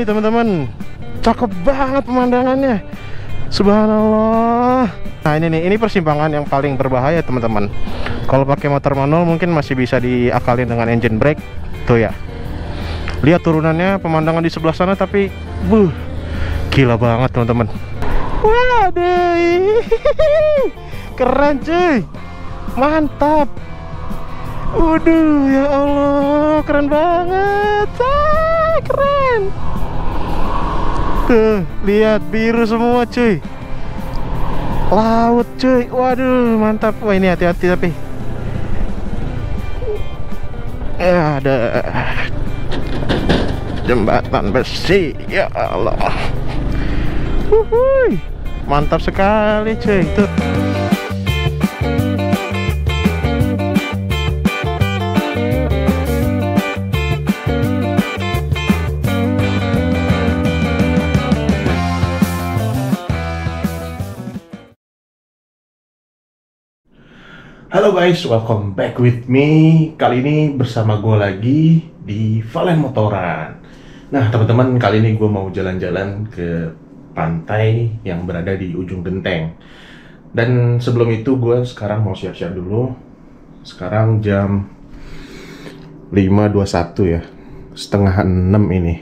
ini teman-teman. Cakep banget pemandangannya. Subhanallah. Nah ini persimpangan yang paling berbahaya teman-teman. Kalau pakai motor manual mungkin masih bisa diakalin dengan engine brake. Tuh ya. Lihat turunannya, pemandangan di sebelah sana, tapi gila banget teman-teman. Waduh, keren cuy, mantap. Waduh, ya Allah, keren banget, keren. Tuh, lihat biru semua cuy, laut cuy, waduh mantap. Wah ini hati-hati tapi ya ada jembatan besi, ya Allah. Wuhui, mantap sekali cuy itu. Halo guys, welcome back with me. Kali ini bersama gue lagi di Valen Motoran. Nah teman-teman, kali ini gue mau jalan-jalan ke pantai yang berada di ujung genteng. Dan sebelum itu gue sekarang mau siap-siap dulu. Sekarang jam 5.21 ya, setengah 6 ini.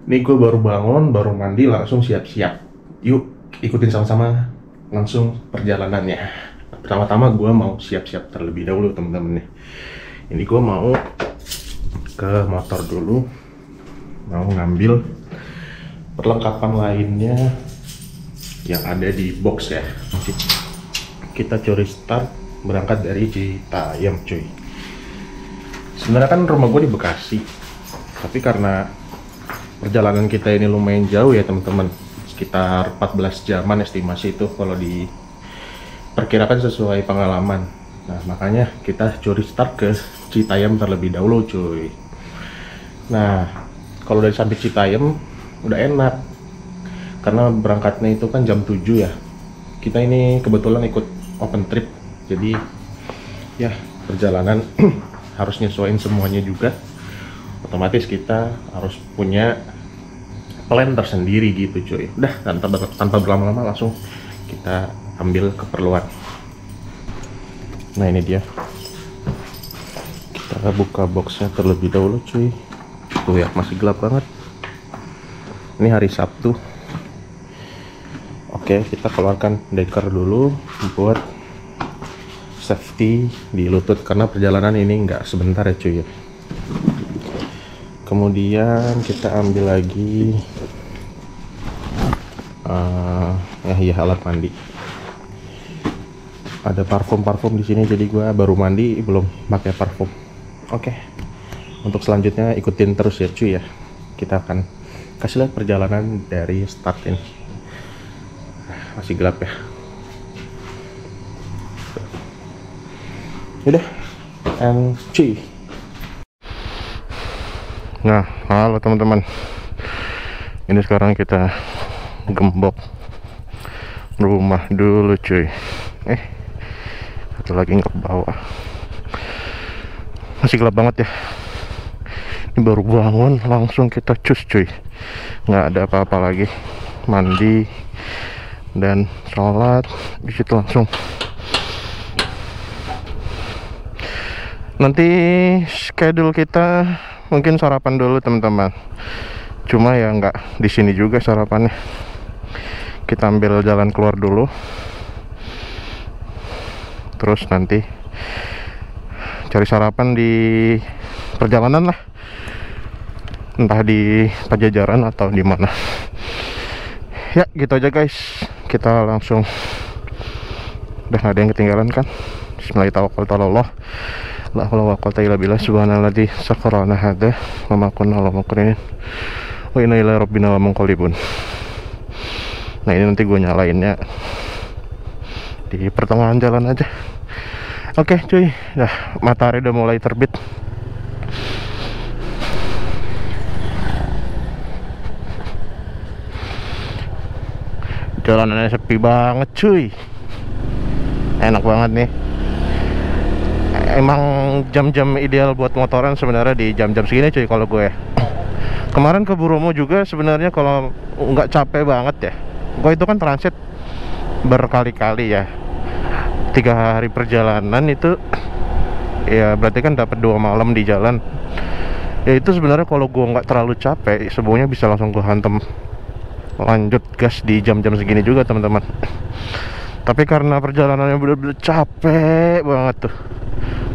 Ini gue baru bangun, baru mandi, langsung siap-siap. Yuk ikutin sama-sama langsung perjalanannya. Pertama-tama gue mau siap-siap terlebih dahulu temen-temen nih. Ini gue mau ke motor dulu, mau ngambil perlengkapan lainnya yang ada di box ya. Kita curi start berangkat dari Citayam cuy. Sebenarnya kan rumah gue di Bekasi, tapi karena perjalanan kita ini lumayan jauh ya teman-teman, sekitar 14 jaman estimasi itu kalau di perkirakan sesuai pengalaman. Nah makanya kita curi start ke Citayam terlebih dahulu cuy. Nah kalau dari sampai Citayam udah enak karena berangkatnya itu kan jam 7 ya. Kita ini kebetulan ikut open trip, jadi ya perjalanan harus nyesuaiin semuanya juga. Otomatis kita harus punya plan tersendiri gitu cuy. Udah tanpa berlama-lama langsung kita ambil keperluan. Nah ini dia, kita buka boxnya terlebih dahulu cuy. Tuh ya, masih gelap banget. Ini hari Sabtu. Oke, kita keluarkan deker dulu buat safety di lutut karena perjalanan ini nggak sebentar ya cuy ya. Kemudian kita ambil lagi alat mandi. Ada parfum di sini, jadi gue baru mandi belum pakai parfum. Oke, untuk selanjutnya ikutin terus ya cuy ya. Kita akan kasih lihat perjalanan dari start ini. Masih gelap ya. Udah, and cuy. Nah, halo teman-teman. Ini sekarang kita gembok rumah dulu cuy. Satu lagi nggak ke bawah. Masih gelap banget ya. Ini baru bangun langsung kita cus cuy. Nggak ada apa-apa lagi. Mandi dan sholat, di situ langsung. Nanti schedule kita mungkin sarapan dulu teman-teman. Cuma ya nggak di sini juga sarapannya. Kita ambil jalan keluar dulu. Terus nanti cari sarapan di perjalanan lah, entah di Pajajaran atau di mana. Ya gitu aja guys, kita langsung. Udah nggak ada yang ketinggalan kan. Bismillahirrahmanirrahim. La haula wala quwwata illa billah. Subhanalladzi sakhkhara lana hadza wa ma kunna lahu muqrinin wa inna ilaihi rabbina lamunqalibun. Nah ini nanti gue nyalainnya di pertengahan jalan aja. Oke cuy, nah matahari udah mulai terbit. Jalanannya sepi banget cuy. Enak banget nih. Emang jam-jam ideal buat motoran sebenarnya di jam-jam segini cuy kalau gue. Kemarin ke Bromo juga sebenarnya kalau nggak capek banget ya, gue itu kan transit berkali-kali ya, 3 hari perjalanan itu ya berarti kan dapat 2 malam di jalan. Ya itu sebenarnya kalau gue nggak terlalu capek, sebenarnya bisa langsung gue hantem lanjut gas di jam-jam segini juga teman-teman. Tapi karena perjalanannya bener-bener capek banget tuh.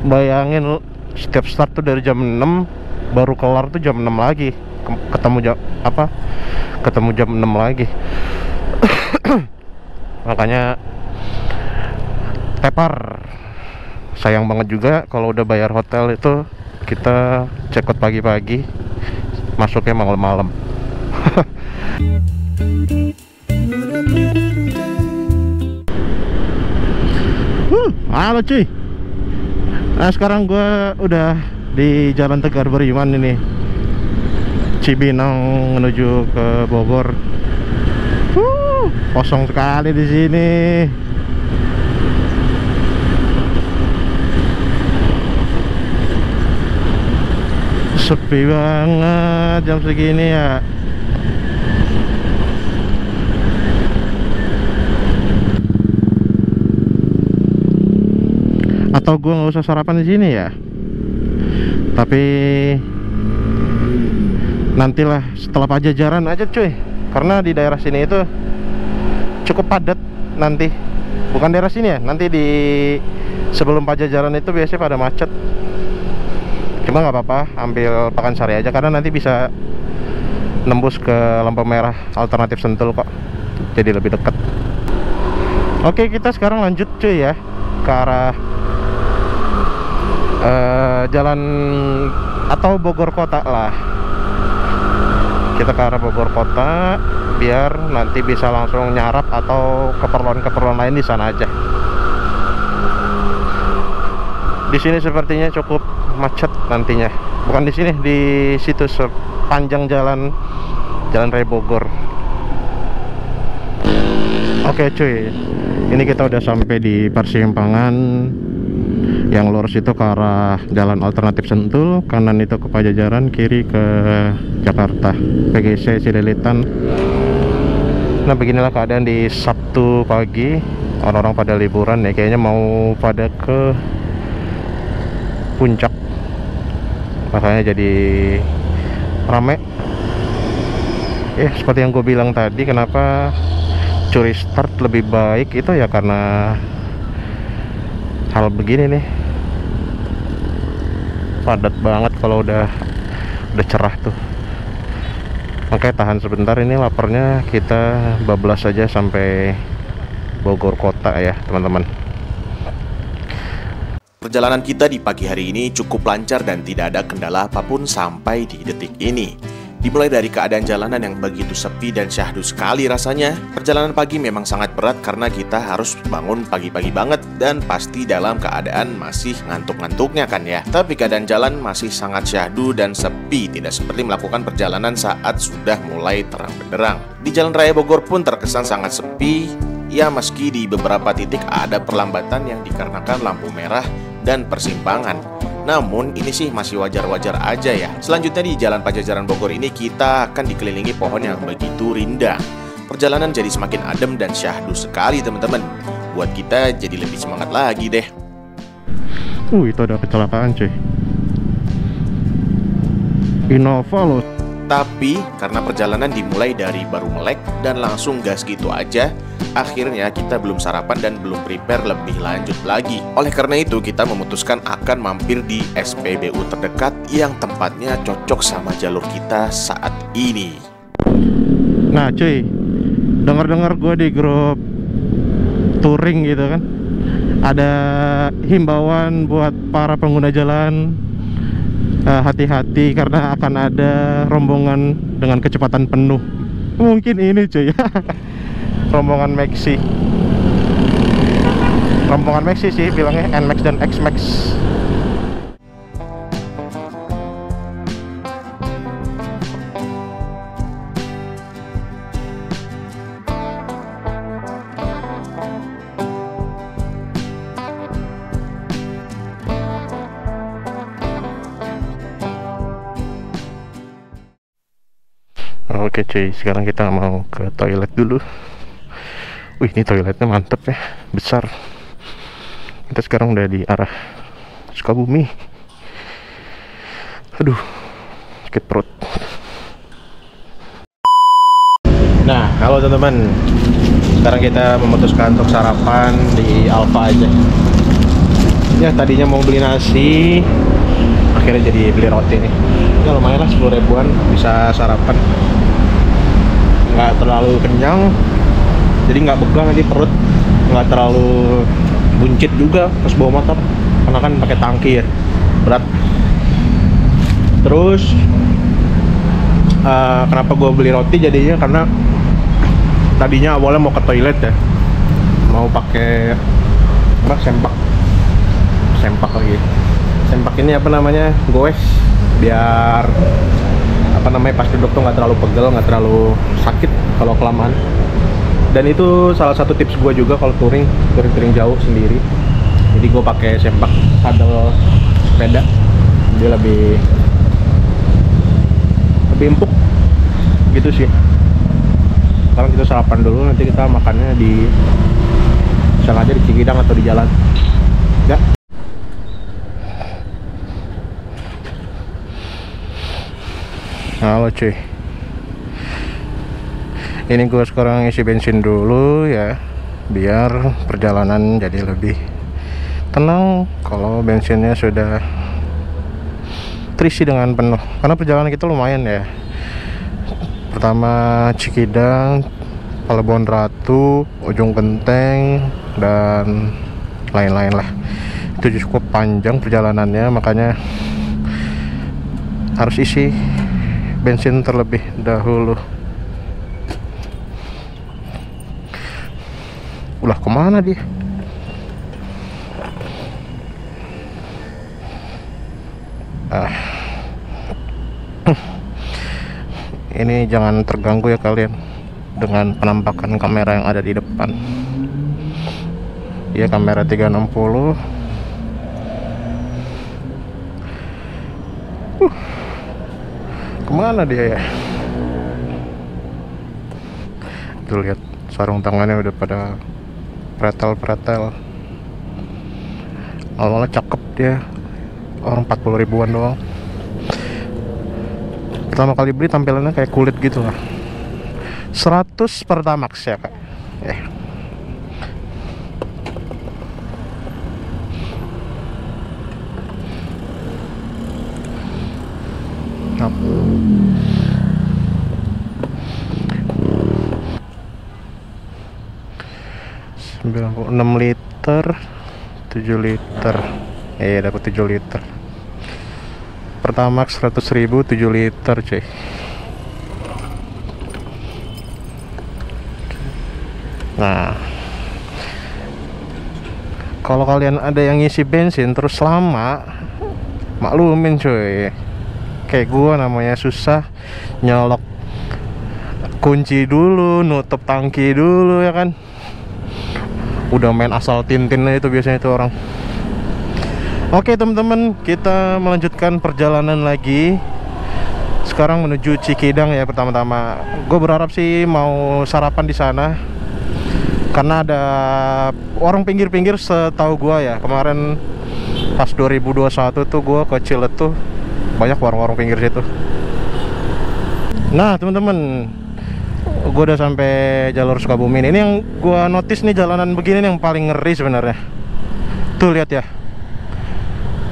Bayangin lu, setiap start tuh dari jam 6, baru kelar tuh jam 6 lagi. Ketemu jam apa? Ketemu jam 6 lagi. Makanya tepar. Sayang banget juga kalau udah bayar hotel itu kita check out pagi-pagi, masuknya malam-malam. Halo cuy. Nah sekarang gue udah di Jalan Tegar Beriman ini, Cibinong menuju ke Bogor. Kosong sekali di sini. Sepi banget jam segini ya. Atau gue nggak usah sarapan di sini ya. Tapi nantilah setelah Pajajaran aja cuy. Karena di daerah sini itu cukup padat nanti. Bukan daerah sini ya, nanti di sebelum Pajajaran itu biasanya pada macet. Cuma nggak apa-apa, ambil Pakansari aja karena nanti bisa nembus ke lampu merah alternatif Sentul kok, jadi lebih dekat. Oke, kita sekarang lanjut cuy ya ke arah jalan atau Bogor Kota lah. Kita ke arah Bogor Kota biar nanti bisa langsung nyarap atau keperluan-keperluan lain di sana aja. Di sini sepertinya cukup macet nantinya. Bukan di sini, di situ sepanjang jalan Raya Bogor. Oke cuy, ini kita udah sampai di persimpangan. Yang lurus itu ke arah jalan alternatif Sentul, kanan itu ke Pajajaran, kiri ke Jakarta PGC Cililitan. Nah beginilah keadaan di Sabtu pagi. Orang-orang pada liburan ya, kayaknya mau pada ke puncak, makanya jadi rame. Seperti yang gue bilang tadi, kenapa curi start lebih baik itu ya karena hal begini nih, padat banget kalau udah cerah tuh. Makanya tahan sebentar, ini laparnya, kita bablas saja sampai Bogor Kota ya teman-teman. Perjalanan kita di pagi hari ini cukup lancar dan tidak ada kendala apapun sampai di detik ini. Dimulai dari keadaan jalanan yang begitu sepi dan syahdu sekali rasanya. Perjalanan pagi memang sangat berat karena kita harus bangun pagi-pagi banget dan pasti dalam keadaan masih ngantuk-ngantuknya kan ya. Tapi keadaan jalan masih sangat syahdu dan sepi, tidak seperti melakukan perjalanan saat sudah mulai terang benderang. Di Jalan Raya Bogor pun terkesan sangat sepi. Ya meski di beberapa titik ada perlambatan yang dikarenakan lampu merah dan persimpangan. Namun ini sih masih wajar-wajar aja ya. Selanjutnya di Jalan Pajajaran Bogor ini kita akan dikelilingi pohon yang begitu rindang. Perjalanan jadi semakin adem dan syahdu sekali teman-teman. Buat kita jadi lebih semangat lagi deh. Itu ada kecelakaan cuy, Innova loh. Tapi karena perjalanan dimulai dari baru melek dan langsung gas gitu aja, akhirnya kita belum sarapan dan belum prepare lebih lanjut lagi. Oleh karena itu kita memutuskan akan mampir di SPBU terdekat yang tempatnya cocok sama jalur kita saat ini. Nah cuy, dengar-dengar gue di grup touring gitu kan, ada himbauan buat para pengguna jalan, hati-hati karena akan ada rombongan dengan kecepatan penuh. Mungkin ini cuy rombongan Maxi sih bilangnya, NMAX dan XMAX. Oke cuy, sekarang kita mau ke toilet dulu. Wih, ini toiletnya mantep ya, besar. Kita sekarang udah di arah Sukabumi. Aduh, sakit perut. Nah, halo teman-teman. Sekarang kita memutuskan untuk sarapan di Alfa aja. Ya, tadinya mau beli nasi, akhirnya jadi beli roti nih. Ya lumayan lah, 10 ribuan bisa sarapan. Nggak terlalu kenyang, jadi nggak begang nanti perut, nggak terlalu buncit juga pas bawa motor, karena kan pakai tangki ya, berat. Terus kenapa gue beli roti jadinya karena tadinya awalnya mau ke toilet ya, mau pakai apa, sempak lagi. Sempak ini apa namanya, goes, biar apa namanya pas duduk tuh nggak terlalu pegel, nggak terlalu sakit kalau kelamaan. Dan itu salah satu tips gue juga kalau touring jauh sendiri. Jadi gue pakai sempak sadel sepeda, dia lebih empuk gitu sih. Sekarang kita sarapan dulu, nanti kita makannya di sengaja di Cikidang atau di jalan ya. Halo cuy, ini gue sekarang isi bensin dulu ya, biar perjalanan jadi lebih tenang kalau bensinnya sudah terisi dengan penuh. Karena perjalanan kita lumayan ya. Pertama Cikidang, Palebon Ratu, Ujung Genteng, dan lain-lain lah. Itu cukup panjang perjalanannya, makanya harus isi bensin terlebih dahulu. Ulah kemana dia? Ini jangan terganggu ya kalian dengan penampakan kamera yang ada di depan. Ya, kamera 360. Kemana dia ya? Tuh lihat, sarung tangannya udah pada pretel-pretel. Awalnya cakep dia, orang 40 ribuan doang. Pertama kali beli tampilannya kayak kulit gitu lah. 100 Pertamax ya kak. Nah. 96 liter, 7 liter. Dapat 7 liter. Pertamax 100.000, 7 liter cuy. Nah, kalau kalian ada yang ngisi bensin terus lama, maklumin cuy. Kayak gua namanya susah nyolok kunci dulu, nutup tangki dulu ya kan. Udah main asal tintinnya itu biasanya itu orang. Oke teman-teman, kita melanjutkan perjalanan lagi. Sekarang menuju Cikidang ya. Pertama-tama gue berharap sih mau sarapan di sana, karena ada warung pinggir-pinggir setahu gue ya. Kemarin pas 2021 tuh gue ke Cilet tuh banyak warung-warung pinggir situ. Nah teman-teman, gue udah sampai jalur Sukabumi. Ini yang gue notice nih, jalanan begini nih yang paling ngeri sebenarnya. Tuh lihat ya,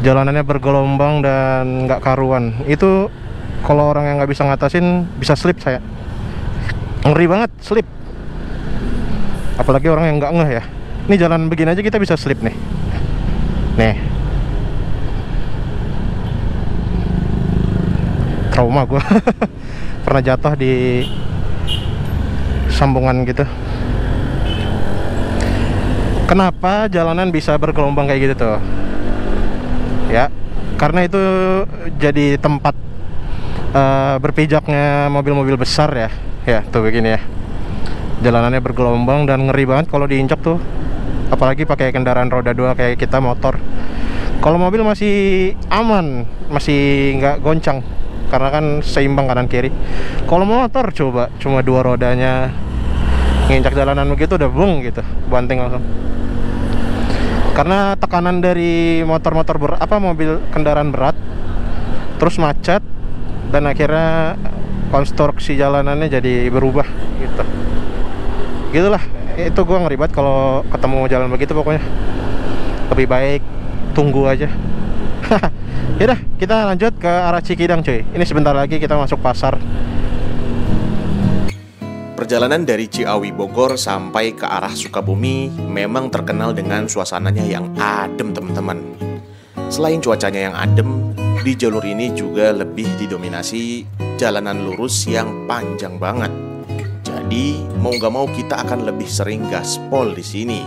jalanannya bergelombang dan nggak karuan. Itu kalau orang yang nggak bisa ngatasin bisa slip saya. Ngeri banget slip. Apalagi orang yang nggak ngeh ya. Ini jalan begini aja kita bisa slip nih. Nih. Trauma gue. Pernah jatuh di sambungan gitu. Kenapa jalanan bisa bergelombang kayak gitu tuh? Ya, karena itu jadi tempat berpijaknya mobil-mobil besar ya. Ya, tuh begini ya. Jalanannya bergelombang dan ngeri banget kalau diinjak tuh. Apalagi pakai kendaraan roda 2 kayak kita motor. Kalau mobil masih aman, masih nggak goncang. karena kan seimbang kanan kiri. Kalau motor coba cuma dua rodanya nginjak jalanan begitu udah bung gitu, banting langsung. Karena tekanan dari motor-motor mobil kendaraan berat, terus macet, dan akhirnya konstruksi jalanannya jadi berubah gitu. Gitulah, itu gue ngeribat kalau ketemu jalan begitu pokoknya. Lebih baik tunggu aja. Yaudah, kita lanjut ke arah Cikidang cuy. Ini sebentar lagi kita masuk pasar. Perjalanan dari Ciawi Bogor sampai ke arah Sukabumi memang terkenal dengan suasananya yang adem teman-teman. Selain cuacanya yang adem, di jalur ini juga lebih didominasi jalanan lurus yang panjang banget. Jadi mau gak mau kita akan lebih sering gaspol di sini.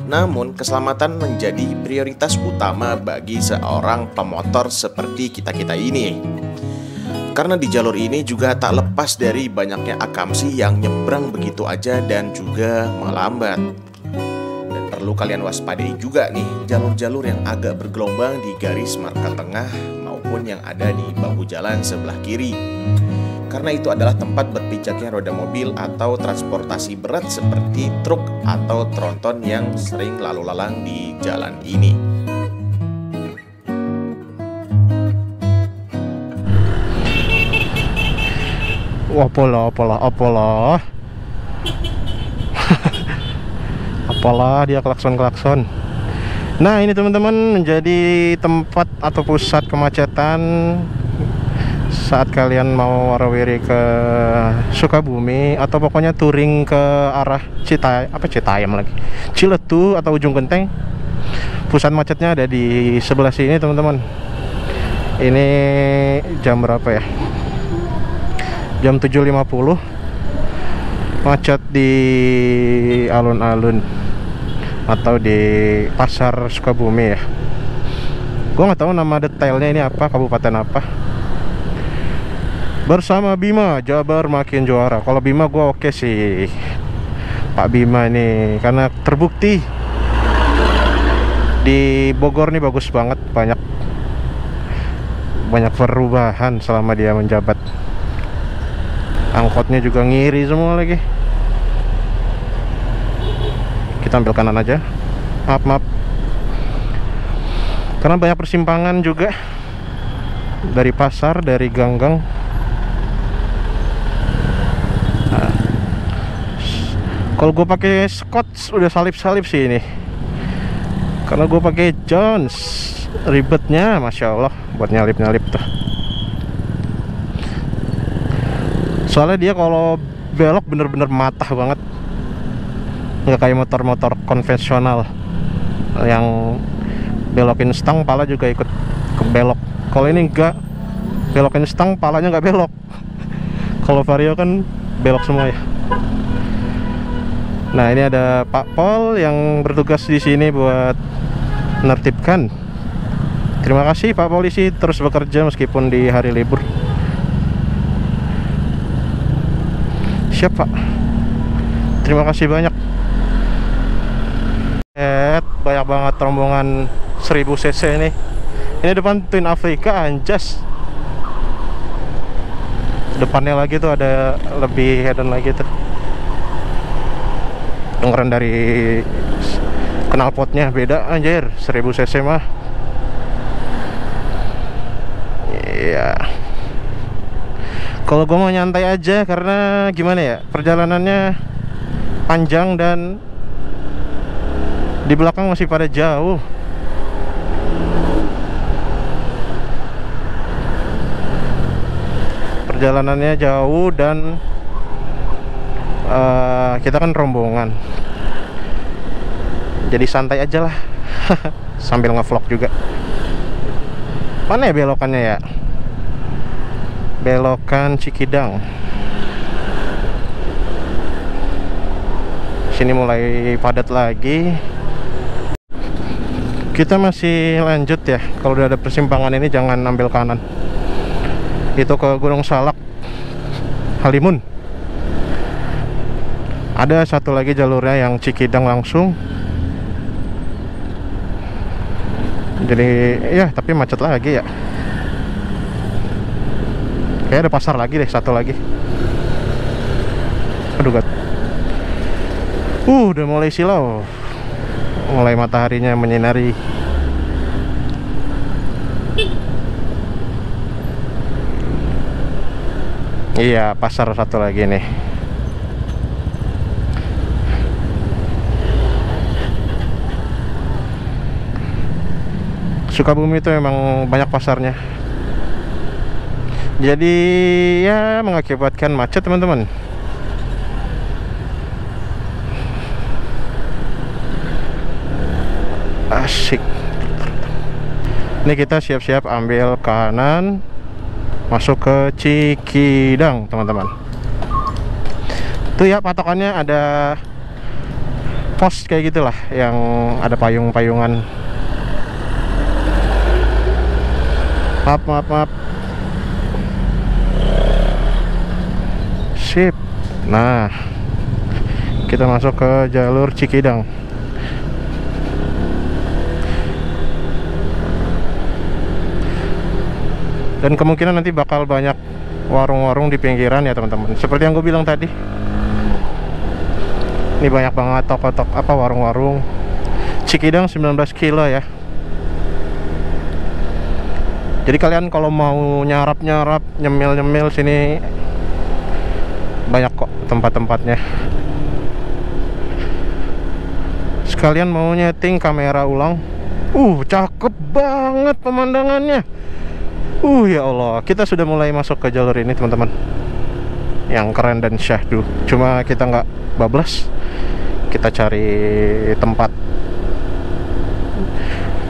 Namun keselamatan menjadi prioritas utama bagi seorang pemotor seperti kita-kita ini. Karena di jalur ini juga tak lepas dari banyaknya akamsi yang nyebrang begitu aja dan juga melambat. Dan perlu kalian waspadai juga nih jalur-jalur yang agak bergelombang di garis marka tengah maupun yang ada di bahu jalan sebelah kiri. Karena itu adalah tempat berpijaknya roda mobil atau transportasi berat seperti truk atau tronton yang sering lalu lalang di jalan ini. Apalah apalah dia klakson. Nah ini teman-teman menjadi tempat atau pusat kemacetan saat kalian mau warawiri ke Sukabumi atau pokoknya touring ke arah Ciletu atau Ujung Genteng. Pusat macetnya ada di sebelah sini teman-teman. Ini jam berapa ya? Jam 7.50. Macet di alun-alun atau di pasar Sukabumi ya. Gua nggak tahu nama detailnya ini apa, kabupaten apa. Bersama Bima, Jabar makin juara. Kalau Bima gue oke sih, Pak Bima ini, karena terbukti di Bogor nih bagus banget, banyak perubahan selama dia menjabat. Angkotnya juga ngiri semua lagi. Kita ambil kanan aja. Maaf. Karena banyak persimpangan juga dari pasar, dari gang-gang. Kalau gue pakai Scotch udah salip-salip sih ini. Karena gue pakai Jones, ribetnya masya Allah buat nyalip-nyalip tuh. Soalnya dia kalau belok bener-bener matah banget, nggak kayak motor-motor konvensional yang belokin stang, pala juga ikut kebelok. Kalau ini enggak, belokin stang, palanya nggak belok. Kalau Vario kan belok semua ya. Nah ini ada Pak Pol yang bertugas di sini buat menertibkan. Terima kasih Pak Polisi, terus bekerja meskipun di hari libur. Siap Pak, terima kasih banyak. Banyak banget rombongan 1000 cc ini. Ini depan Twin Africa anjas. Depannya lagi tuh ada lebih head-on lagi tuh. Dengeran dari knalpotnya beda anjir, 1000 cc mah. Iya. Kalau gue mau nyantai aja karena gimana ya, perjalanannya panjang dan di belakang masih pada jauh. Perjalanannya jauh dan kita kan rombongan, jadi santai aja lah. Sambil ngevlog juga. Mana ya belokannya ya? Belokan Cikidang. Sini mulai padat lagi. Kita masih lanjut ya. Kalau udah ada persimpangan ini jangan ambil kanan. Itu ke Gunung Salak, Halimun. Ada satu lagi jalurnya yang Cikidang langsung. Jadi ya tapi macet lagi ya. Kayaknya ada pasar lagi deh, satu lagi. Aduh God. Udah mulai silau. Mulai mataharinya menyinari. Iya, pasar satu lagi nih. Sukabumi itu memang banyak pasarnya. Jadi ya mengakibatkan macet teman-teman. Asik. Ini kita siap-siap ambil kanan masuk ke Cikidang teman-teman. Tuh ya patokannya ada pos kayak gitulah, yang ada payung-payungan. Maaf. Sip. Nah, kita masuk ke jalur Cikidang. Dan kemungkinan nanti bakal banyak warung-warung di pinggiran ya teman-teman. Seperti yang gue bilang tadi, ini banyak banget toko-toko warung-warung. Cikidang 19 kilo ya. Jadi kalian kalau mau nyarap-nyarap, nyemil-nyemil sini banyak kok tempat-tempatnya. Sekalian mau nyeting kamera ulang. Cakep banget pemandangannya. Ya Allah, kita sudah mulai masuk ke jalur ini teman-teman, yang keren dan syahdu. Cuma kita nggak bablas, kita cari tempat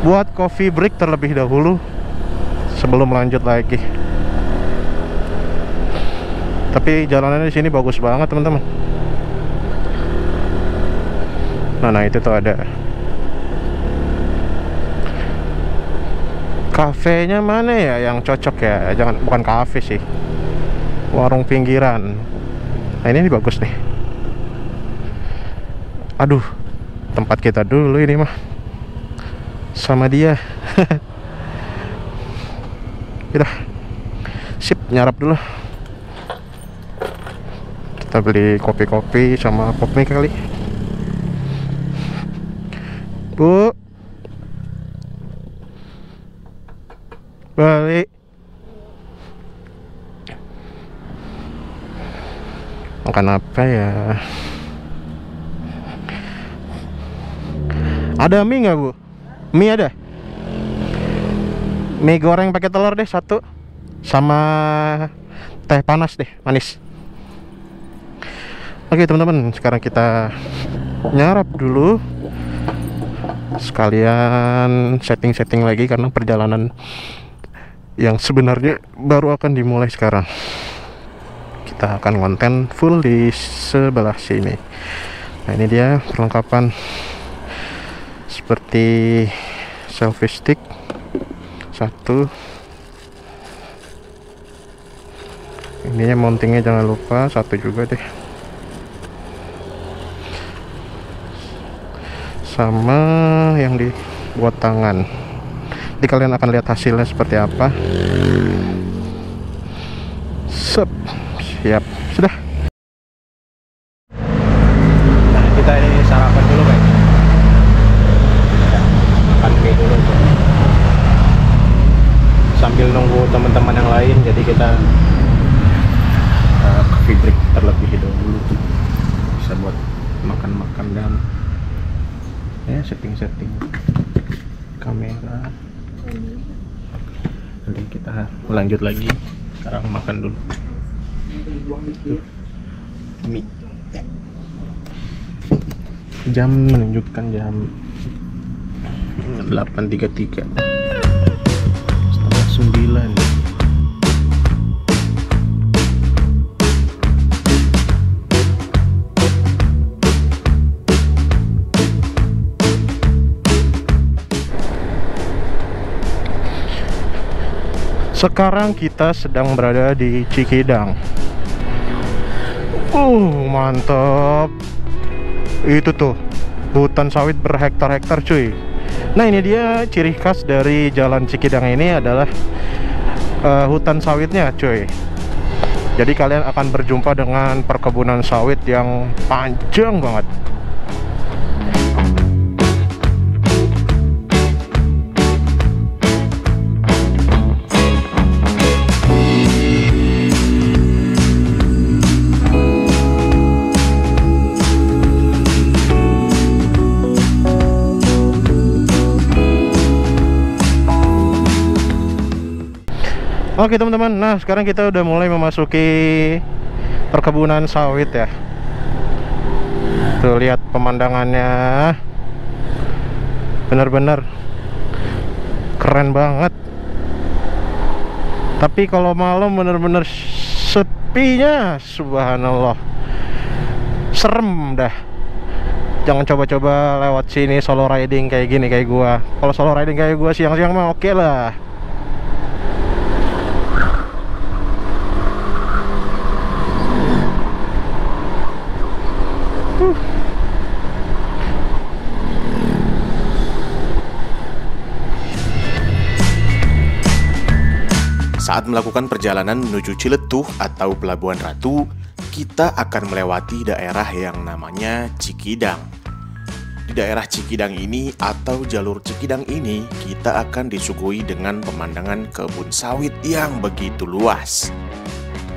buat coffee break terlebih dahulu sebelum lanjut lagi. Tapi jalanannya di sini bagus banget teman-teman. Nah itu tuh ada kafenya, mana ya yang cocok ya? Bukan kafe sih, warung pinggiran. Nah ini bagus nih. Aduh, tempat kita dulu ini mah sama dia. Udah, sip, nyarap dulu. Kita beli kopi-kopi sama pop mie kali. Bu, balik. Makan apa ya? Ada mie nggak Bu? Mie ada? Mie goreng pakai telur deh satu, sama teh panas deh, manis. Oke teman-teman, sekarang kita nyarap dulu, sekalian setting-setting lagi karena perjalanan yang sebenarnya baru akan dimulai sekarang. Kita akan konten full di sebelah sini. Nah ini dia perlengkapan seperti selfie stick satu. Ininya mountingnya jangan lupa satu juga deh, sama yang dibuat tangan. Jadi kalian akan lihat hasilnya seperti apa. Siap, sudah. Nah kita ini sarapan dulu guys. Makan mie dulu sambil nunggu teman-teman yang lain. Jadi kita coffee break terlebih dahulu, bisa buat makan-makan dan ya setting-setting kamera. Nanti kita lanjut lagi. Sekarang makan dulu. Mie. Jam menunjukkan jam 8.33, setengah 9. Sekarang kita sedang berada di Cikidang. Mantap. Itu tuh hutan sawit berhektar-hektar cuy. Nah ini dia ciri khas dari jalan Cikidang ini adalah hutan sawitnya cuy. Jadi kalian akan berjumpa dengan perkebunan sawit yang panjang banget. Oke teman-teman, nah sekarang kita udah mulai memasuki perkebunan sawit ya. Tuh lihat pemandangannya, bener-bener keren banget. Tapi kalau malam bener-bener sepinya, subhanallah, serem dah. Jangan coba-coba lewat sini solo riding kayak gini kayak gua. Kalau solo riding kayak gua siang-siang mah oke lah. Saat melakukan perjalanan menuju Ciletuh atau Pelabuhan Ratu, kita akan melewati daerah yang namanya Cikidang. Di daerah Cikidang ini atau jalur Cikidang ini, kita akan disuguhi dengan pemandangan kebun sawit yang begitu luas.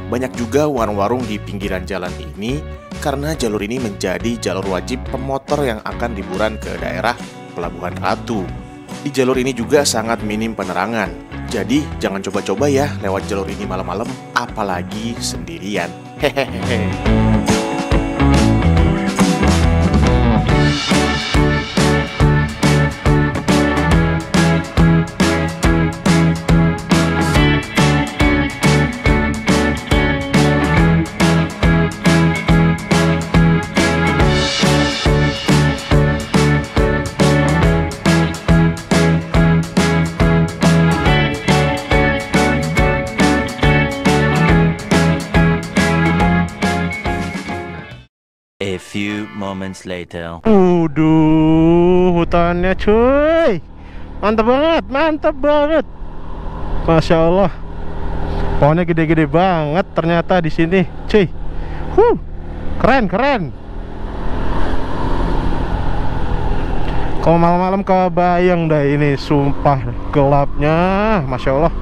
Banyak juga warung-warung di pinggiran jalan ini karena jalur ini menjadi jalur wajib pemotor yang akan liburan ke daerah Pelabuhan Ratu. Di jalur ini juga sangat minim penerangan. Jadi jangan coba-coba ya lewat jalur ini malam-malam, apalagi sendirian. Hehehe. A few moments later. Hutannya cuy, mantap banget, mantap banget, masya Allah. Pohonnya gede-gede banget ternyata di sini, cuy. Keren, keren. Kalau malam-malam kebayang dah ini, sumpah gelapnya, masya Allah.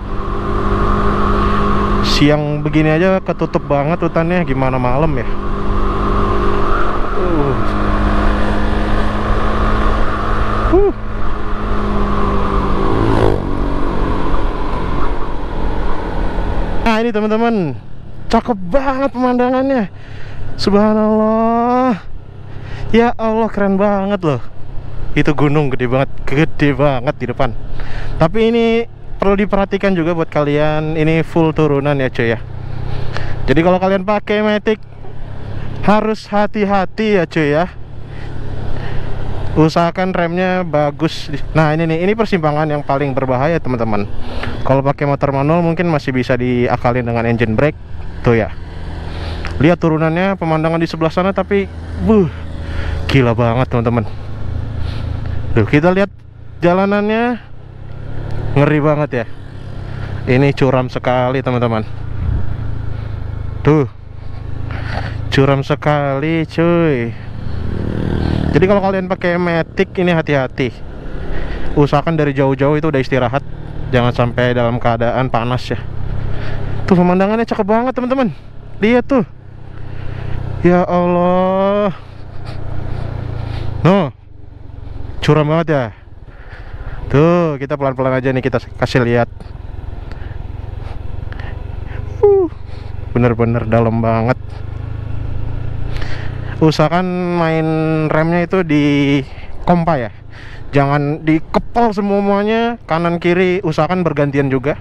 Siang begini aja ketutup banget hutannya, gimana malam ya? Nah ini teman-teman, cakep banget pemandangannya, subhanallah. Ya Allah, keren banget loh. Itu gunung gede banget di depan. Tapi ini perlu diperhatikan juga buat kalian, ini full turunan ya cuy ya. Jadi kalau kalian pakai Matic harus hati-hati ya cuy ya. Usahakan remnya bagus. Nah ini persimpangan yang paling berbahaya teman-teman. Kalau pakai motor manual mungkin masih bisa diakalin dengan engine brake. Tuh ya, lihat turunannya, pemandangan di sebelah sana, tapi gila banget teman-teman. Tuh kita lihat jalanannya, ngeri banget ya. Ini curam sekali teman-teman. Tuh, curam sekali cuy. Jadi kalau kalian pakai Matic ini hati-hati. Usahakan dari jauh-jauh itu udah istirahat, jangan sampai dalam keadaan panas ya. Tuh pemandangannya cakep banget teman-teman. Lihat tuh. Ya Allah. No. Curam banget ya. Tuh, kita pelan-pelan aja nih, kita kasih lihat. Bener-bener dalam banget. Usahakan main remnya itu di kompa ya, jangan dikepal semuanya kanan kiri, usahakan bergantian juga.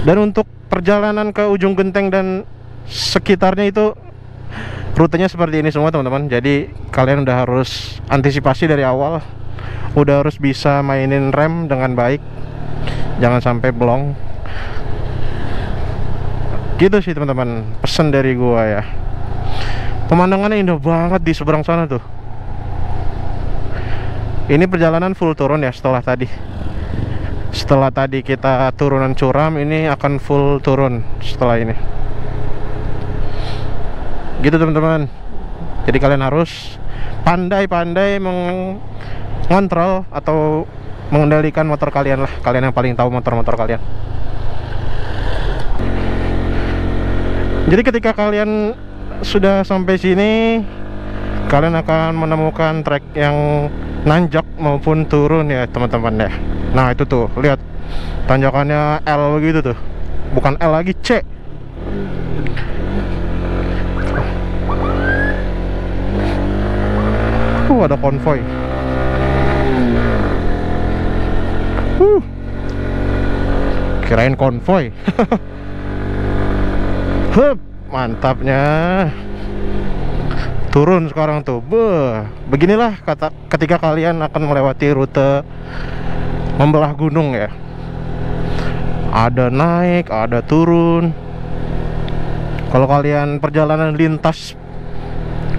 Dan untuk perjalanan ke ujung genteng dan sekitarnya itu rutenya seperti ini semua teman-teman. Jadi kalian udah harus antisipasi dari awal, udah harus bisa mainin rem dengan baik, jangan sampai blong. Gitu sih teman-teman, pesan dari gua ya. Pemandangannya indah banget di seberang sana tuh. Ini perjalanan full turun ya setelah tadi. Setelah tadi kita turunan curam, ini akan full turun setelah ini. Gitu teman-teman. Jadi kalian harus pandai-pandai mengontrol atau mengendalikan motor kalian lah. Kalian yang paling tahu motor-motor kalian. Jadi ketika kalian sudah sampai sini, kalian akan menemukan trek yang nanjak maupun turun ya teman-teman ya. Nah itu tuh, lihat tanjakannya L begitu tuh. Bukan L lagi, C. Ada konvoy. Kirain konvoy. Hup, mantapnya. Turun sekarang tuh. Beginilah ketika kalian akan melewati rute membelah gunung ya. Ada naik, ada turun. Kalau kalian perjalanan lintas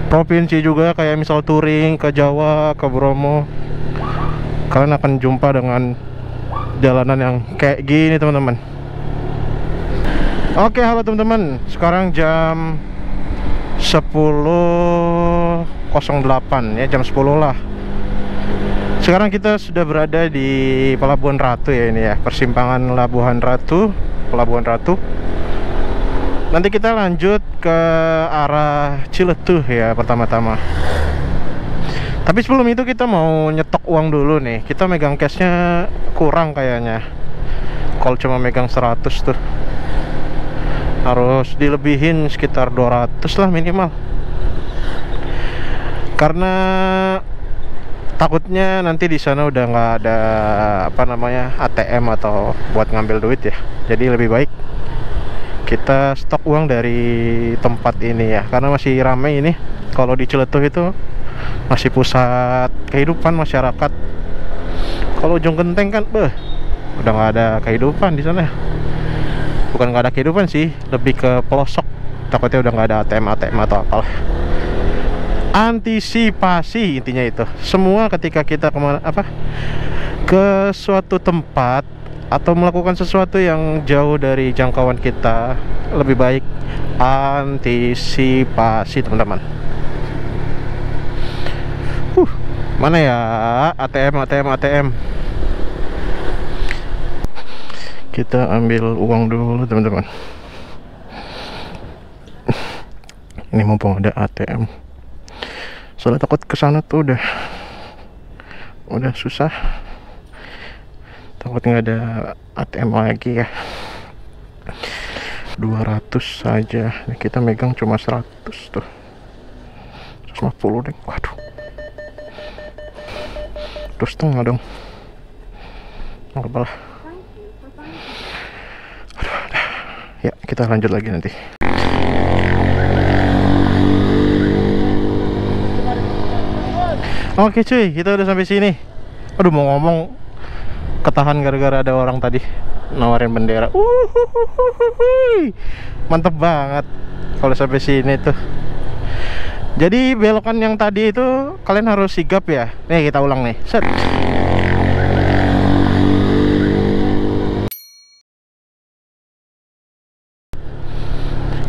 provinsi juga, kayak misal touring ke Jawa, ke Bromo, kalian akan jumpa dengan jalanan yang kayak gini teman-teman. Oke, halo teman-teman. Sekarang jam 10.08 ya, jam 10 lah. Sekarang kita sudah berada di Pelabuhan Ratu ya, ini ya, persimpangan Labuhan Ratu, Pelabuhan Ratu. Nanti kita lanjut ke arah Ciletuh ya pertama-tama. Tapi sebelum itu kita mau nyetok uang dulu nih. Kita megang cashnya kurang kayaknya. Kalau cuma megang 100 tuh, harus dilebihin sekitar 200 lah minimal. Karena takutnya nanti di sana udah nggak ada apa namanya ATM atau buat ngambil duit ya. Jadi lebih baik kita stok uang dari tempat ini ya, karena masih ramai ini. Kalau di Ciletuh itu masih pusat kehidupan masyarakat. Kalau Ujung Genteng kan udah nggak ada kehidupan di sana. Bukan nggak ada kehidupan sih, lebih ke pelosok. Takutnya udah nggak ada ATM atau apalah. Antisipasi intinya itu. Semua ketika kita ke suatu tempat atau melakukan sesuatu yang jauh dari jangkauan kita, lebih baik antisipasi teman-teman. Mana ya ATM. Kita ambil uang dulu teman-teman. Ini mumpung ada ATM. Soalnya takut kesana tuh udah susah. Takut nggak ada ATM lagi ya. 200 saja. Kita megang cuma 100 tuh. 150 deh. Waduh. Terus setengah dong. Nggak apa-apa. Ya, kita lanjut lagi nanti. Oke cuy, kita udah sampai sini. Aduh, mau ngomong ketahan gara-gara ada orang tadi nawarin bendera. Mantep banget kalau sampai sini tuh. Jadi belokan yang tadi itu kalian harus sigap ya. Nih kita ulang nih. Set.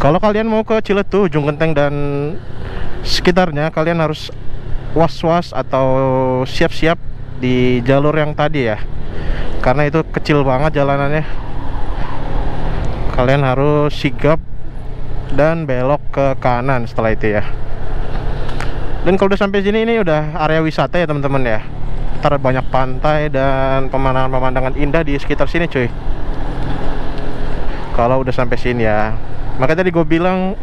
Kalau kalian mau ke Ciletuh, Ujung Genteng dan sekitarnya, kalian harus was-was atau siap-siap di jalur yang tadi ya. Karena itu kecil banget jalanannya. Kalian harus sigap dan belok ke kanan setelah itu ya. Dan kalau udah sampai sini, ini udah area wisata ya teman-teman ya. Ntar banyak pantai dan pemandangan-pemandangan indah di sekitar sini cuy. Kalau udah sampai sini ya. Makanya tadi gue bilang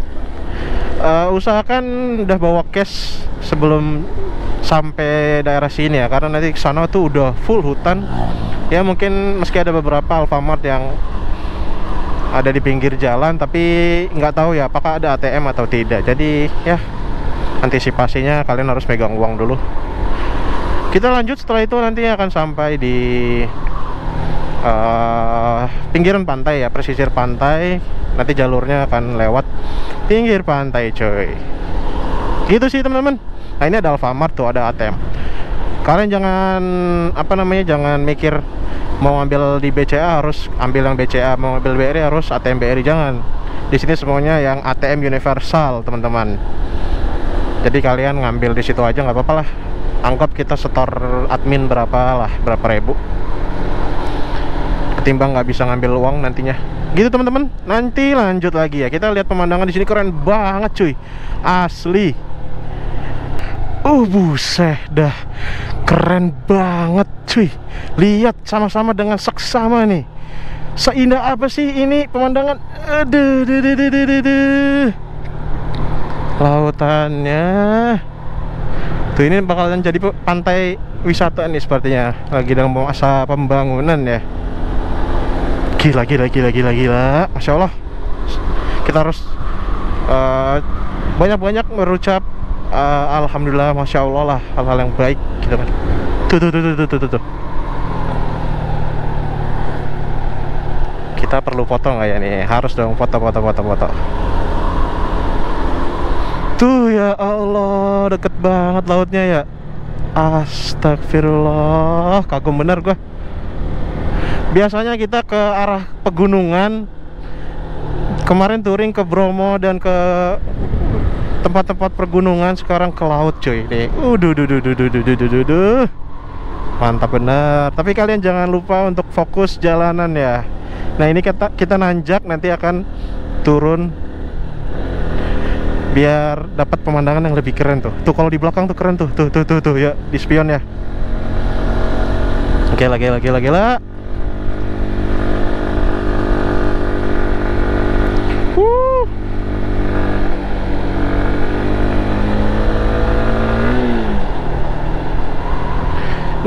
usahakan udah bawa cash sebelum sampai daerah sini ya, karena nanti kesana tuh udah full hutan. Ya mungkin meski ada beberapa Alfamart yang ada di pinggir jalan, tapi nggak tahu ya apakah ada ATM atau tidak. Jadi ya antisipasinya kalian harus pegang uang dulu. Kita lanjut setelah itu, nanti akan sampai di pinggiran pantai ya, pesisir pantai. Nanti jalurnya akan lewat pinggir pantai coy. Gitu sih teman-teman. Nah ini ada Alfamart tuh, ada ATM. Kalian jangan jangan mikir mau ambil di BCA harus ambil yang BCA, mau ambil BRI harus ATM BRI, jangan. Di sini semuanya yang ATM universal, teman-teman. Jadi kalian ngambil di situ aja nggak apa-apa lah. Anggap kita setor admin berapa ribu. Ketimbang nggak bisa ngambil uang nantinya. Gitu teman-teman. Nanti lanjut lagi ya. Kita lihat pemandangan di sini keren banget cuy. Asli. Buset dah. Keren banget cuy. Lihat sama-sama dengan seksama nih. Seindah apa sih ini pemandangan? Aduh. Lautannya. Tuh ini bakalan jadi pantai wisata nih sepertinya. Lagi dalam masa pembangunan ya. Gila. Masya Allah. Kita harus banyak-banyak berucap alhamdulillah, masya Allah lah, hal-hal yang baik gitu kan. Tuh. Kita perlu foto nggak ya nih? Harus dong foto. Tuh ya Allah, deket banget lautnya ya. Astagfirullah, kagum bener gua. Biasanya kita ke arah pegunungan. Kemarin touring ke Bromo dan ke tempat-tempat pergunungan, sekarang ke laut cuy. Nih, mantap bener. Tapi kalian jangan lupa untuk fokus jalanan ya. Nah ini kita nanjak, nanti akan turun biar dapat pemandangan yang lebih keren tuh. Tuh kalau di belakang tuh keren tuh. Tuh ya, di spion ya. Oke, lagi.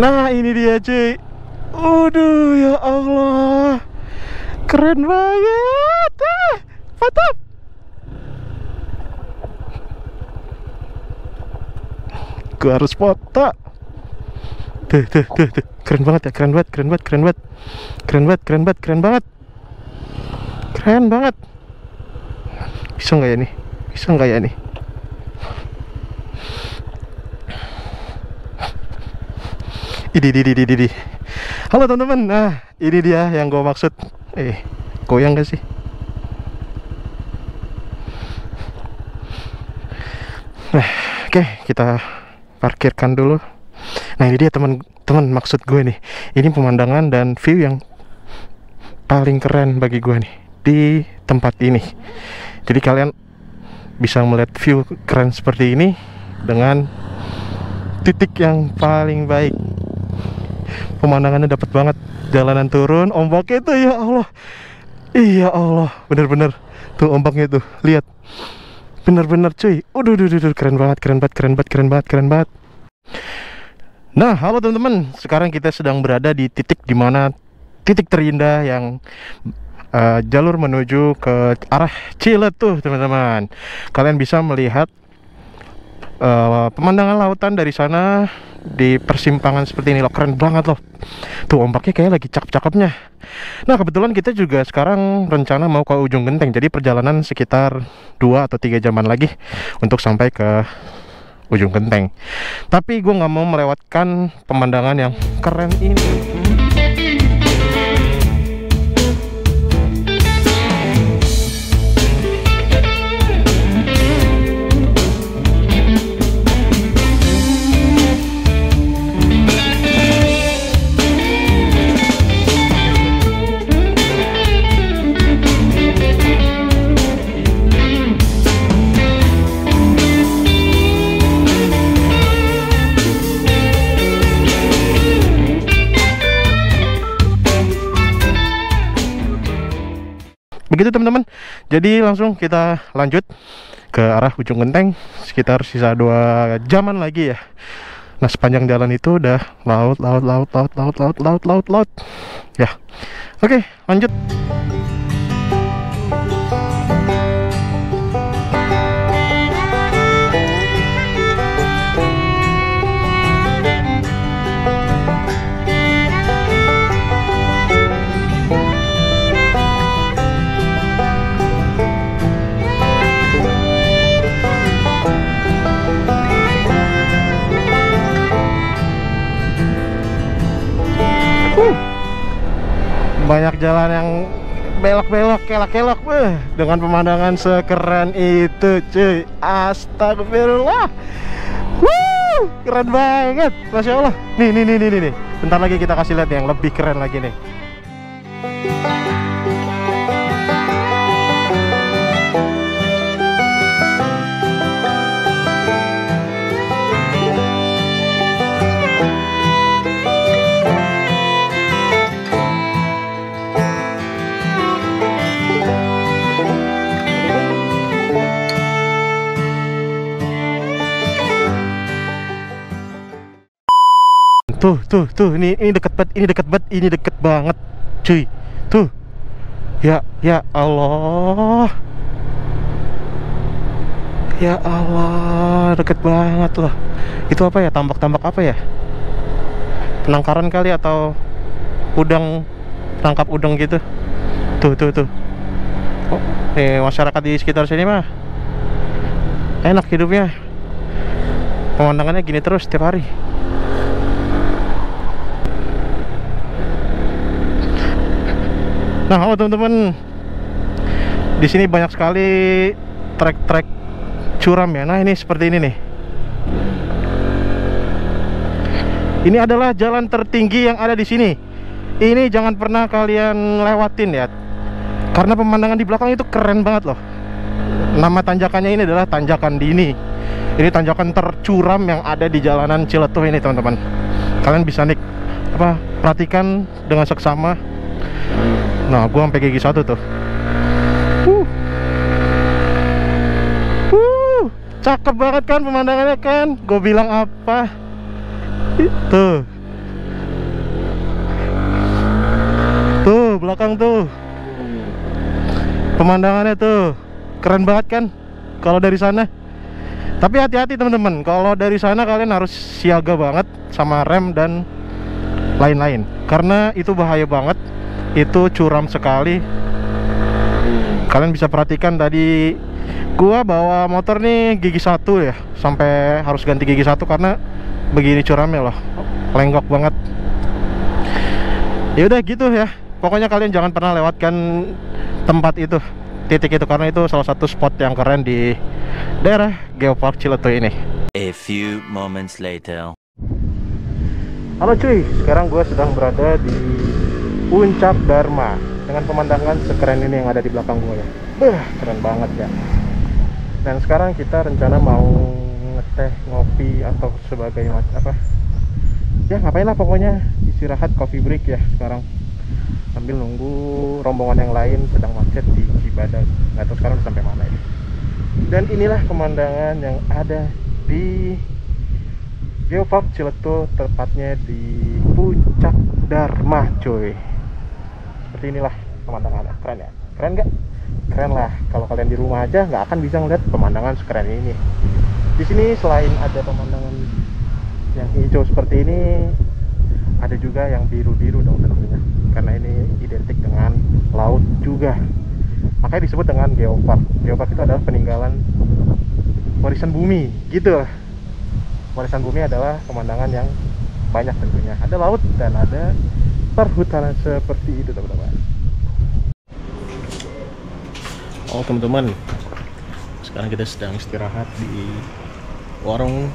Nah ini dia cuy. Aduh ya Allah, keren banget. Mantap. Gue harus foto. Tuh. Keren banget ya, keren banget. Bisa nggak ya nih? Idi. Halo teman-teman. Nah, ini dia yang gue maksud. Goyang gak sih? Nah, oke, kita parkirkan dulu. Nah, ini dia teman-teman, maksud gue nih. Ini pemandangan dan view yang paling keren bagi gue nih di tempat ini. Jadi kalian bisa melihat view keren seperti ini dengan titik yang paling baik. Pemandangannya dapat banget. Jalanan turun, ombaknya itu ya Allah. Iya Allah, bener-bener. Tuh ombaknya tuh, lihat. Bener-bener cuy. Keren banget. Nah, halo teman-teman. Sekarang kita sedang berada di titik dimana titik terindah yang jalur menuju ke arah Ciletuh, teman-teman. Kalian bisa melihat pemandangan lautan dari sana di persimpangan seperti ini loh. Keren banget loh. Tuh ombaknya kayak lagi cakep-cakepnya. Nah kebetulan kita juga sekarang rencana mau ke ujung genteng. Jadi perjalanan sekitar 2 atau 3 jaman lagi untuk sampai ke ujung genteng. Tapi gue nggak mau melewatkan pemandangan yang keren ini. Begitu teman-teman. Jadi langsung kita lanjut ke arah ujung genteng. Sekitar sisa 2 jaman lagi ya. Nah sepanjang jalan itu udah laut. Ya. Oke, lanjut. Banyak jalan yang belok-belok, kelak-kelok, dengan pemandangan sekeren itu, cuy. Astagfirullah. Keren banget, Masya Allah. Nih. Bentar lagi kita kasih lihat yang lebih keren lagi nih. Tuh, ini deket banget, cuy. Tuh, ya Allah, deket banget loh. Itu apa ya? Tambak-tambak apa ya? Penangkaran kali atau udang, tangkap udang gitu. Tuh. Oh, masyarakat di sekitar sini mah enak hidupnya. Pemandangannya gini terus setiap hari. Nah, teman-teman, di sini banyak sekali trek-trek curam ya. Nah, ini seperti ini nih. Ini adalah jalan tertinggi yang ada di sini. Ini jangan pernah kalian lewatin ya, karena pemandangan di belakang itu keren banget loh. Nama tanjakannya ini adalah Tanjakan Dini. Ini tanjakan tercuram yang ada di jalanan Ciletuh ini, teman-teman. Kalian bisa perhatikan dengan seksama. Nah, gua sampai gigi 1 tuh. Cakep banget kan pemandangannya kan? Gue bilang apa? Tuh, belakang tuh. Pemandangannya tuh keren banget kan kalau dari sana. Tapi hati-hati teman-teman, kalau dari sana kalian harus siaga banget sama rem dan lain-lain, karena itu bahaya banget. Itu curam sekali. Kalian bisa perhatikan tadi gua bawa motor nih gigi 1 ya, sampai harus ganti gigi 1 karena begini curamnya loh, lenggok banget. Ya udah gitu ya, pokoknya kalian jangan pernah lewatkan tempat itu, titik itu, karena itu salah satu spot yang keren di daerah Geopark Ciletuh ini. A few moments later. Halo cuy, sekarang gue sedang berada di Puncak Dharma dengan pemandangan sekeren ini yang ada di belakang gue ya. Keren banget ya. Dan sekarang kita rencana mau ngeteh, ngopi atau sebagai apa ya, ngapain lah pokoknya, istirahat, coffee break ya sekarang, sambil nunggu rombongan yang lain sedang macet di Cibadak. Nggak tahu sekarang sampai mana ini. Dan inilah pemandangan yang ada di Geopark Ciletuh, tepatnya di Puncak Dharma cuy. Seperti inilah pemandangannya. Keren ya? Keren nggak? Keren lah. Kalau kalian di rumah aja nggak akan bisa ngeliat pemandangan sekeren ini. Di sini selain ada pemandangan yang hijau seperti ini, ada juga yang biru-biru dong tentunya, karena ini identik dengan laut juga. Makanya disebut dengan Geopark. Geopark itu adalah peninggalan warisan bumi gitu. Warisan bumi adalah pemandangan yang banyak tentunya. Ada laut dan ada perhutanan seperti itu, teman-teman. Oh teman-teman, sekarang kita sedang istirahat di warung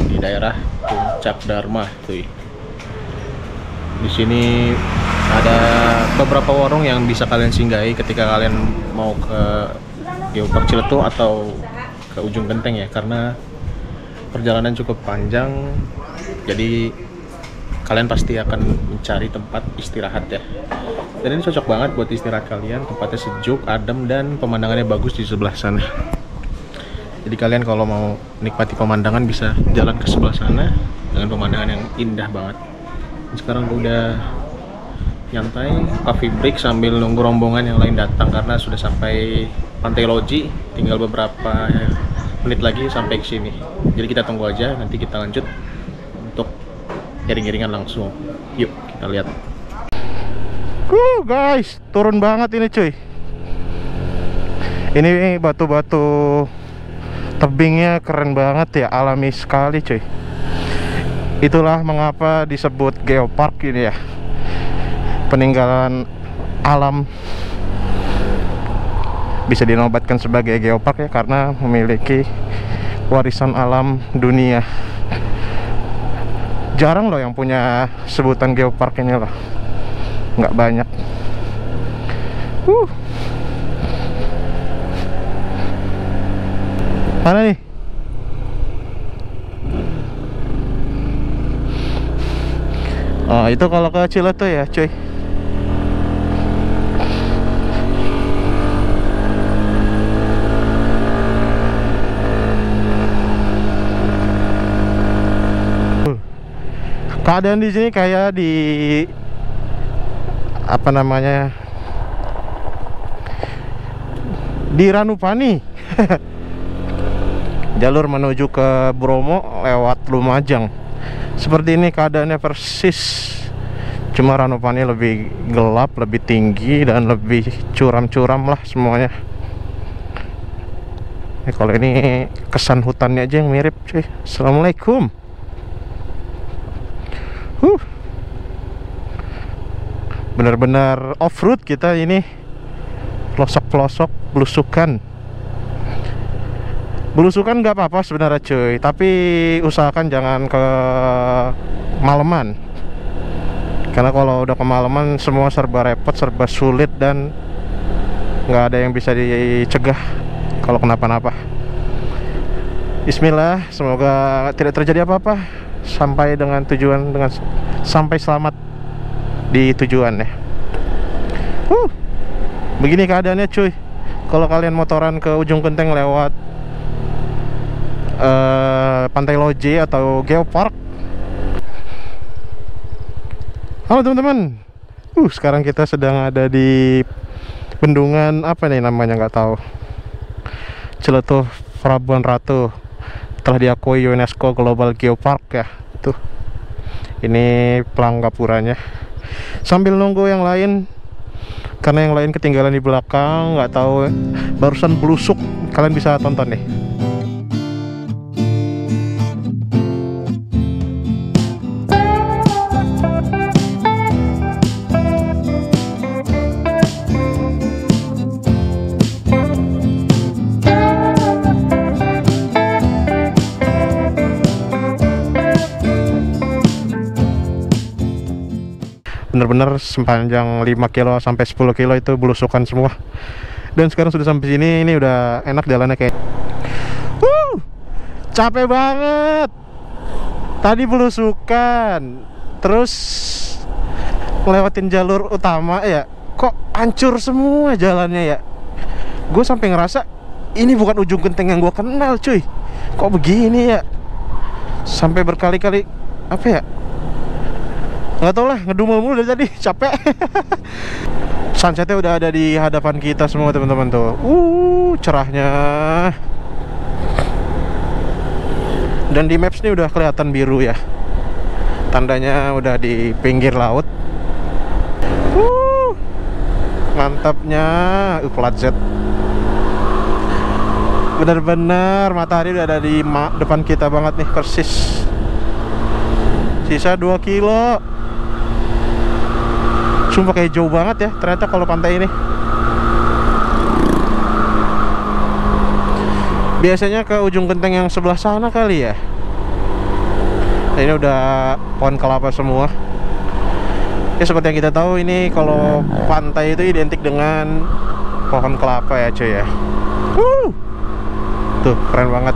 di daerah Puncak Dharma tuh. Di sini ada beberapa warung yang bisa kalian singgahi ketika kalian mau ke Geopark Ciletuh atau ke Ujung Genteng ya, karena perjalanan cukup panjang, jadi kalian pasti akan mencari tempat istirahat ya. Dan ini cocok banget buat istirahat kalian, tempatnya sejuk, adem, dan pemandangannya bagus di sebelah sana. Jadi kalian kalau mau nikmati pemandangan bisa jalan ke sebelah sana dengan pemandangan yang indah banget. Dan sekarang gue udah nyantai, coffee break sambil nunggu rombongan yang lain datang karena sudah sampai Pantai Loji, tinggal beberapa menit lagi sampai ke sini. Jadi kita tunggu aja, nanti kita lanjut untuk iring-iringan langsung. Yuk kita lihat. Guys, turun banget ini cuy. Ini batu-batu tebingnya keren banget ya, alami sekali cuy. Itulah mengapa disebut Geopark ini ya, peninggalan alam bisa dinobatkan sebagai geopark ya, karena memiliki warisan alam dunia. Jarang loh yang punya sebutan geopark ini loh, nggak banyak. Mana nih? Oh, itu kalau ke Ciletuh ya cuy. Keadaan di sini kayak di apa namanya, di Ranupani. Jalur menuju ke Bromo lewat Lumajang. Seperti ini keadaannya persis. Cuma Ranupani lebih gelap, lebih tinggi, dan lebih curam-curam lah semuanya. Kalau ini kesan hutannya aja yang mirip cuy. Assalamualaikum. Benar-benar off-road kita ini. Pelosok-pelosok, belusukan. Belusukan nggak apa-apa sebenarnya cuy, tapi usahakan jangan ke maleman. Karena kalau udah kemalaman semua serba repot, serba sulit, dan nggak ada yang bisa dicegah kalau kenapa-napa. Bismillah, semoga tidak terjadi apa-apa. Sampai dengan tujuan, dengan sampai selamat di tujuan ya. Begini keadaannya cuy. Kalau kalian motoran ke Ujung Genteng lewat Pantai Loje atau Geopark. Halo teman-teman. Sekarang kita sedang ada di bendungan apa nih namanya, nggak tahu. Ciletuh Pelabuhan Ratu. Telah diakui UNESCO Global Geopark ya. Tuh. Ini Pelanggapuranya. Sambil nunggu yang lain, karena yang lain ketinggalan di belakang, nggak tahu barusan belusuk. Kalian bisa tonton nih. Bener-bener sepanjang 5 kilo sampai 10 kilo itu belusukan semua. Dan sekarang sudah sampai sini, ini udah enak jalannya kayak. Capek banget. Tadi belusukan, terus ngelewatin jalur utama ya, kok hancur semua jalannya ya. Gue sampai ngerasa ini bukan Ujung Genteng yang gue kenal cuy. Kok begini ya? Sampai berkali-kali apa ya? Nggak tau lah, ngedumel mulu dari tadi, capek. Sunsetnya udah ada di hadapan kita semua teman-teman tuh. Cerahnya. Dan di maps ini udah kelihatan biru ya. Tandanya udah di pinggir laut. Mantapnya. Plat Z. Bener-bener matahari udah ada di depan kita banget nih, persis. Sisa 2 kilo. Sumpah kayak jauh banget ya ternyata kalau pantai ini. Biasanya ke Ujung Genteng yang sebelah sana kali ya. Nah, ini udah pohon kelapa semua. Ya seperti yang kita tahu, ini kalau pantai itu identik dengan pohon kelapa ya cuy ya. Tuh keren banget.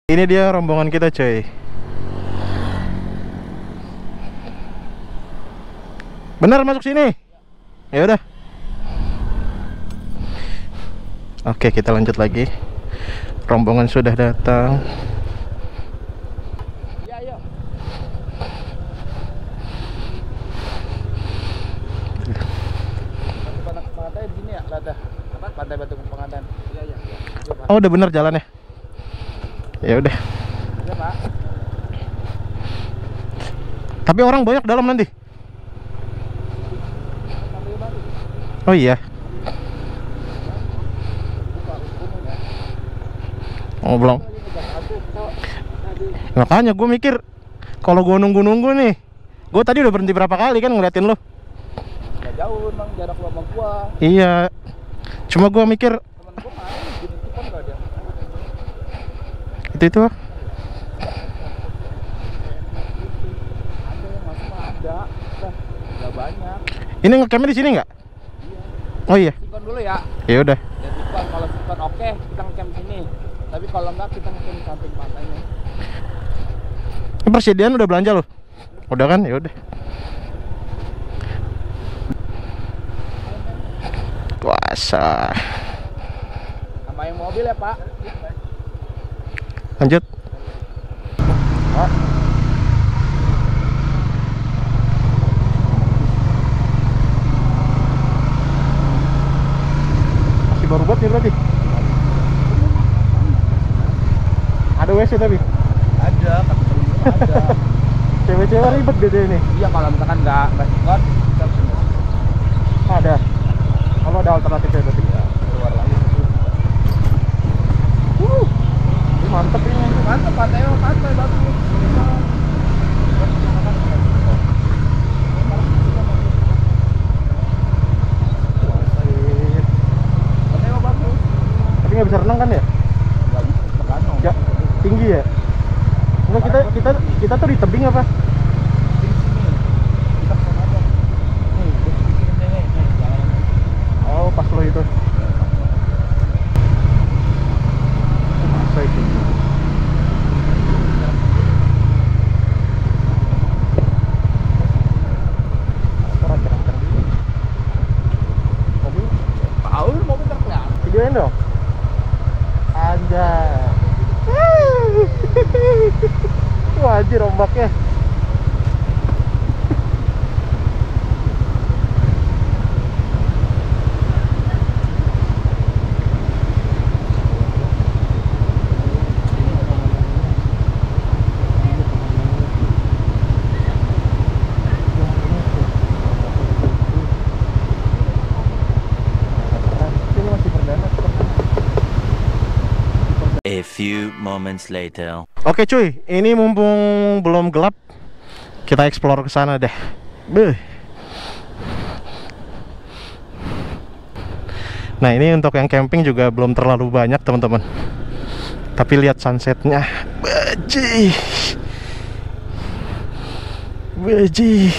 Ini dia rombongan kita cuy. Benar masuk sini. Ya udah. Oke, kita lanjut lagi. Rombongan sudah datang. Ya, ayo. Pantai di sini ya, Lada. Apa? Pantai Batu Pengantin. Iya, iya. Oh, udah benar jalannya. Ya udah. Ya, Pak. Tapi orang banyak dalam nanti. Oh iya. Oh belum. Makanya gue mikir, kalau gue nunggu-nunggu nih, gue tadi udah berhenti berapa kali kan ngeliatin lo. Gak jauh emang jarak lo sama gua. Iya. Cuma gua mikir itu Nggak banyak. ini ngecampnya di sini nggak? Oh iya. Sikon dulu ya. Ya udah. Ya sikon, kalau sikon oke, kita ngecamp sini. Tapi kalau enggak kita ngecamp di samping pantainya. Ini persediaan udah belanja loh. Udah kan? Ya udah. Kuasa. Tambahin mobil ya, Pak. Lanjut. Masih baru buat nih berarti. Ada WC tapi. Ada, ada. Cewek-cewek ribet gede ini. Iya, kalau misalkan nggak sikon, kita bisa Ada. Kalau ada alternatifnya berarti. keluar lagi. Ini mantep ini. Mantap, pantai bagus. Pantai bagus. Tapi nggak bisa renang kan ya? Nggak bisa, tergantung. Ya, tinggi ya. Enggak, kita tuh di tebing apa? Di sini. Kita kesana aja. Nih, gue bikin nih, jalan. Oh, pas lo itu. Masa itu? Mobil terkelihatan. Videoin dong. Anjay. Wajir ombaknya. A few moments later. Oke cuy, ini mumpung belum gelap, kita explore ke sana deh. Beuh. Nah, ini untuk yang camping juga belum terlalu banyak teman-teman. Tapi lihat sunsetnya, bajih, bajih,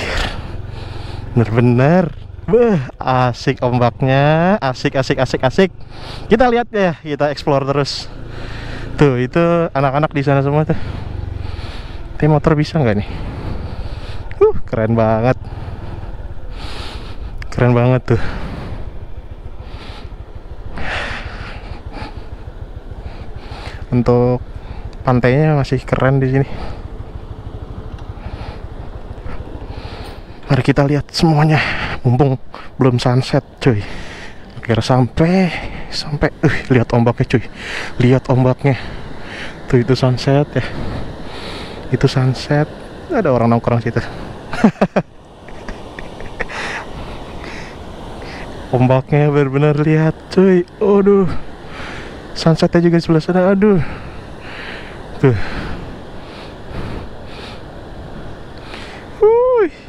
bener-bener, asik ombaknya, asik. Kita lihat ya, kita explore terus. Tuh, itu anak-anak di sana semua tuh. Tapi motor bisa nggak nih? Keren banget. Keren banget tuh. Untuk pantainya masih keren di sini. Mari kita lihat semuanya. Mumpung belum sunset, cuy. Akhirnya sampai lihat ombaknya cuy, lihat ombaknya tuh, itu sunset ya, itu sunset. Ada orang nongkrong situ. Ombaknya benar-benar lihat cuy. Aduh, sunsetnya juga sebelah sana. Aduh, tuh,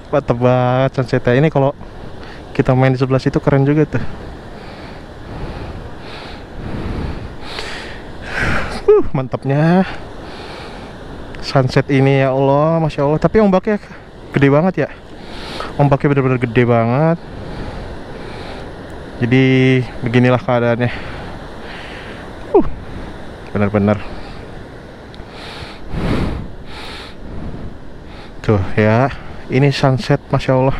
mantap banget sunsetnya. Ini kalau kita main di sebelah situ keren juga tuh. Mantapnya sunset ini, ya Allah, Masya Allah. Tapi ombaknya gede banget ya. Ombaknya benar-benar gede banget. Jadi beginilah keadaannya. Benar-benar. Tuh ya, ini sunset, Masya Allah.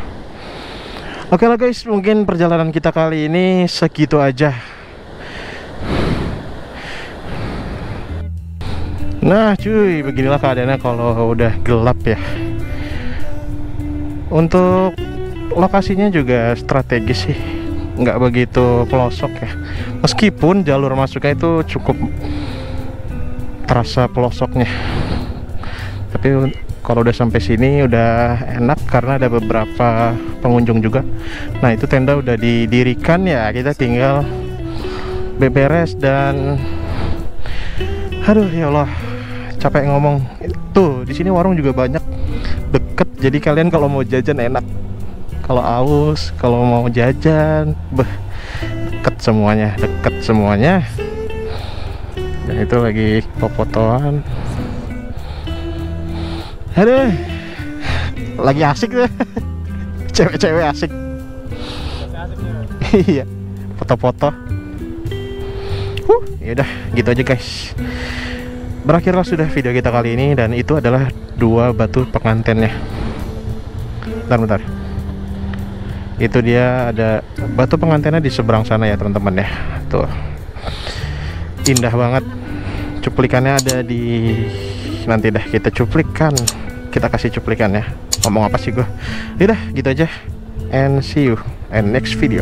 Oke lah guys, mungkin perjalanan kita kali ini segitu aja. Nah cuy, beginilah keadaannya kalau udah gelap ya. Untuk lokasinya juga strategis sih, nggak begitu pelosok ya. Meskipun jalur masuknya itu cukup terasa pelosoknya, tapi kalau udah sampai sini udah enak karena ada beberapa pengunjung juga. Nah, itu tenda udah didirikan ya, kita tinggal beberes dan aduh ya Allah, capek ngomong. Tuh, di sini warung juga banyak, deket. Jadi kalian kalau mau jajan enak. Kalau aus, kalau mau jajan, deket. deket semuanya. Dan itu lagi fotoan. Aduh, lagi asik tuh. Cewek-cewek asik. Iya, foto-foto. Ya udah, gitu aja guys. Berakhirlah sudah video kita kali ini, dan itu adalah 2 batu pengantennya. Bentar. Itu dia, ada batu pengantennya di seberang sana ya teman-teman ya. Tuh, indah banget. Cuplikannya ada di, nanti dah kita cuplikan, kita kasih cuplikan ya. Ngomong apa sih gue? Yaudah, gitu aja, and see you in next video.